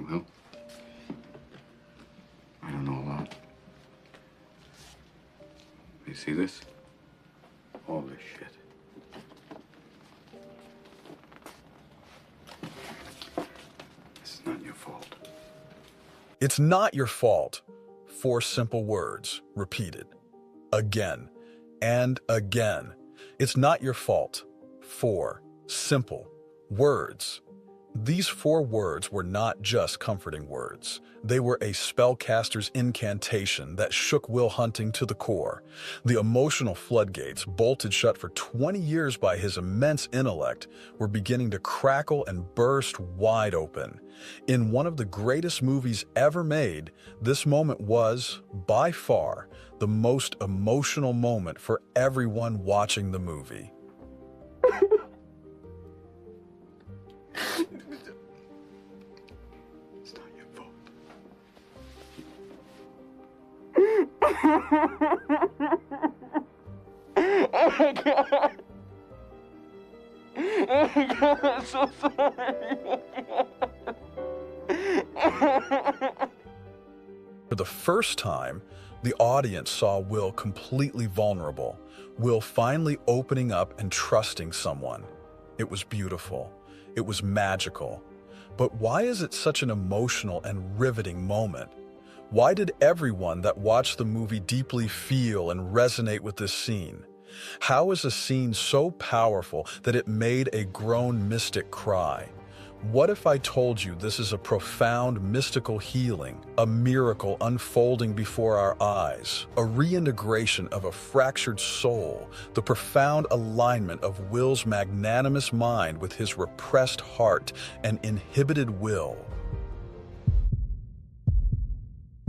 Well, I don't know a lot. You see this? All this shit. This is not your fault. It's not your fault. 4 simple words, repeated. Again and again. It's not your fault. 4 simple words. These 4 words were not just comforting words. They were a spellcaster's incantation that shook Will Hunting to the core. The emotional floodgates, bolted shut for 20 years by his immense intellect, were beginning to crackle and burst wide open. In one of the greatest movies ever made, this moment was, by far, the most emotional moment for everyone watching the movie. It's not your fault. Oh my God. Oh my God, I'm so sorry. For the first time, the audience saw Will completely vulnerable, Will finally opening up and trusting someone. It was beautiful. It was magical. But why is it such an emotional and riveting moment? Why did everyone that watched the movie deeply feel and resonate with this scene? How is a scene so powerful that it made a grown mystic cry? What if I told you this is a profound mystical healing, a miracle unfolding before our eyes, a reintegration of a fractured soul, the profound alignment of Will's magnanimous mind with his repressed heart and inhibited will?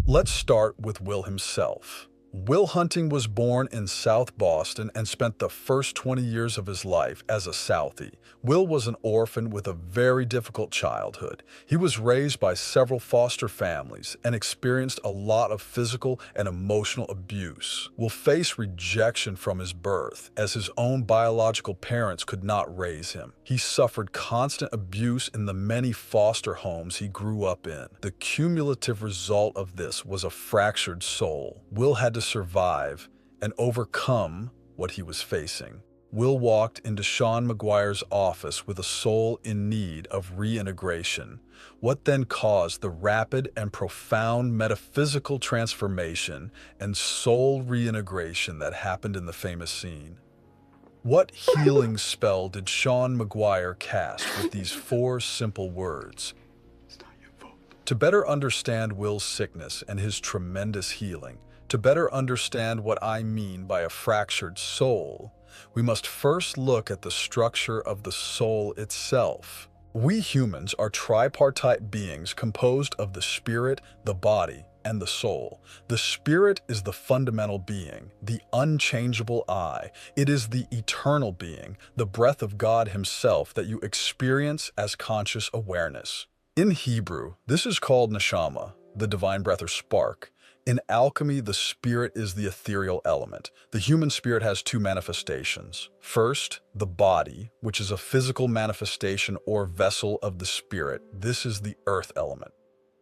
Let's start with Will himself. Will Hunting was born in South Boston and spent the first 20 years of his life as a Southie. Will was an orphan with a very difficult childhood. He was raised by several foster families and experienced a lot of physical and emotional abuse. Will faced rejection from his birth, as his own biological parents could not raise him. He suffered constant abuse in the many foster homes he grew up in. The cumulative result of this was a fractured soul. Will had to survive and overcome what he was facing. Will walked into Sean McGuire's office with a soul in need of reintegration. What then caused the rapid and profound metaphysical transformation and soul reintegration that happened in the famous scene? What healing spell did Sean McGuire cast with these 4 simple words? It's not your fault. To better understand Will's sickness and his tremendous healing, to better understand what I mean by a fractured soul, we must first look at the structure of the soul itself. We humans are tripartite beings composed of the spirit, the body, and the soul. The spirit is the fundamental being, the unchangeable I. It is the eternal being, the breath of God himself that you experience as conscious awareness. In Hebrew, this is called Neshamah, the divine breath or spark. In alchemy, the spirit is the ethereal element. The human spirit has 2 manifestations. First, the body, which is a physical manifestation or vessel of the spirit. This is the earth element.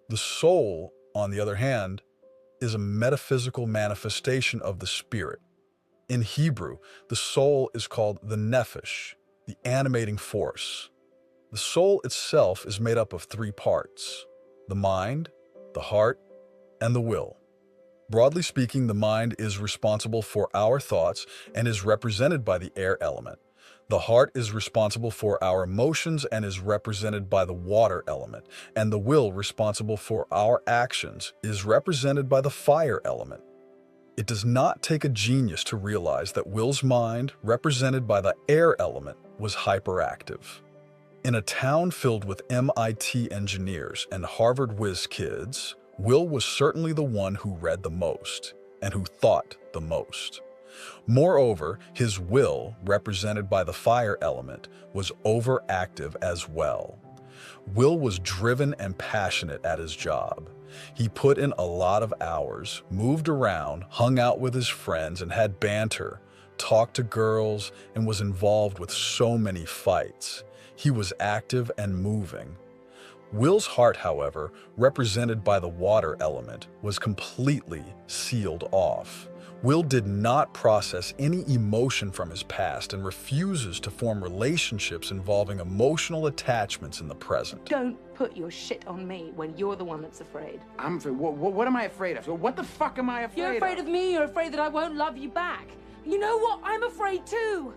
The soul, on the other hand, is a metaphysical manifestation of the spirit. In Hebrew, the soul is called the Nefesh, the animating force. The soul itself is made up of 3 parts: the mind, the heart, and the will. Broadly speaking, the mind is responsible for our thoughts and is represented by the air element. The heart is responsible for our emotions and is represented by the water element. And the will, responsible for our actions, is represented by the fire element. It does not take a genius to realize that Will's mind, represented by the air element, was hyperactive. In a town filled with MIT engineers and Harvard whiz kids, Will was certainly the one who read the most and who thought the most. Moreover, his will, represented by the fire element, was overactive as well. Will was driven and passionate at his job. He put in a lot of hours, moved around, hung out with his friends and had banter, talked to girls, and was involved with so many fights. He was active and moving. Will's heart, however, represented by the water element, was completely sealed off. Will did not process any emotion from his past and refuses to form relationships involving emotional attachments in the present. Don't put your shit on me when you're the one that's afraid. I'm afraid. What am I afraid of? What the fuck am I afraid of? You're afraid of me, you're afraid that I won't love you back. You know what? I'm afraid too.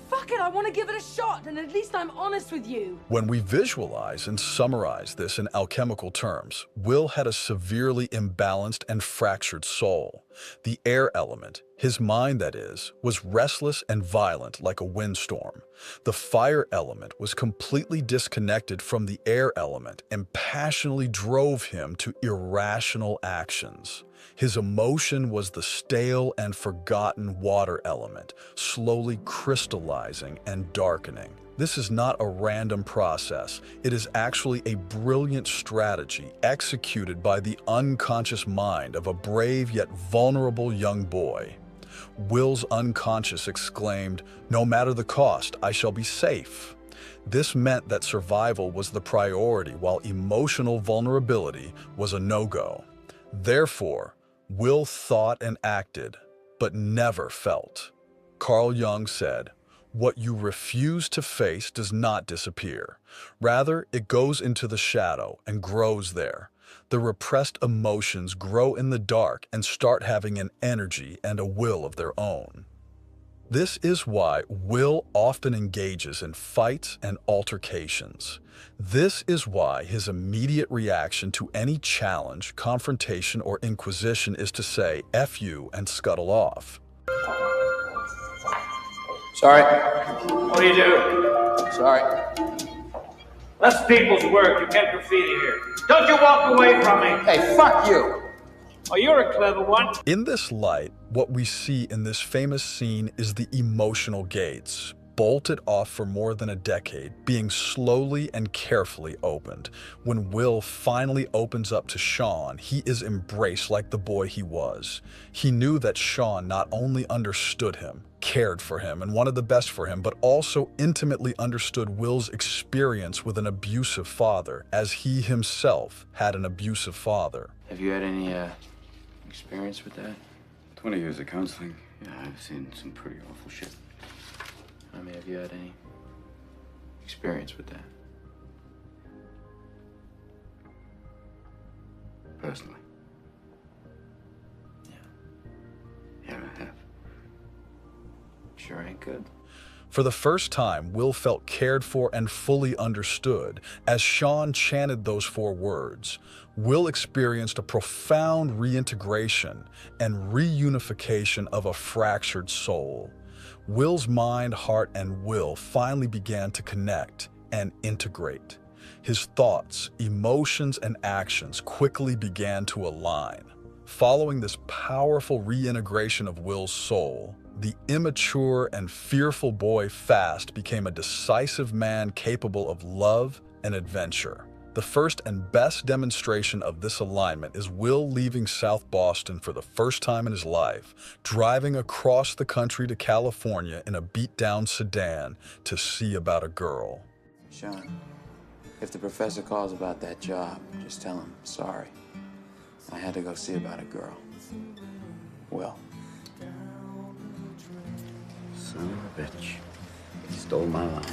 Fuck it, I want to give it a shot, and at least I'm honest with you. When we visualize and summarize this in alchemical terms, Will had a severely imbalanced and fractured soul. The air element, his mind that is, was restless and violent like a windstorm. The fire element was completely disconnected from the air element and passionately drove him to irrational actions. His emotion was the stale and forgotten water element, slowly crystallizing and darkening. This is not a random process. It is actually a brilliant strategy executed by the unconscious mind of a brave yet vulnerable young boy. Will's unconscious exclaimed, "No matter the cost, I shall be safe." This meant that survival was the priority while emotional vulnerability was a no-go. Therefore, Will thought and acted, but never felt. Carl Jung said, "What you refuse to face does not disappear. Rather, it goes into the shadow and grows there. The repressed emotions grow in the dark and start having an energy and a will of their own." This is why Will often engages in fights and altercations. This is why his immediate reaction to any challenge, confrontation, or inquisition is to say "F you" and scuttle off. Sorry. What do you do? Sorry. That's people's work. You can't graffiti here. Don't you walk away from me. Hey, fuck you. Oh, you're a clever one. In this light, what we see in this famous scene is the emotional gates, bolted off for more than a decade, being slowly and carefully opened. When Will finally opens up to Sean, he is embraced like the boy he was. He knew that Sean not only understood him, cared for him, and wanted the best for him, but also intimately understood Will's experience with an abusive father, as he himself had an abusive father. Have you had any experience with that? 20 years of counseling. Yeah, I've seen some pretty awful shit. I mean, have you had any experience with that? Personally? Yeah, I have. Sure ain't good. For the first time, Will felt cared for and fully understood. As Sean chanted those 4 words, Will experienced a profound reintegration and reunification of a fractured soul. Will's mind, heart, and will finally began to connect and integrate. His thoughts, emotions, and actions quickly began to align. Following this powerful reintegration of Will's soul, the immature and fearful boy fast became a decisive man capable of love and adventure. The first and best demonstration of this alignment is Will leaving South Boston for the first time in his life, driving across the country to California in a beat-down sedan to see about a girl. Sean, if the professor calls about that job, just tell him, sorry. I had to go see about a girl. Will. Son of a bitch. He stole my line.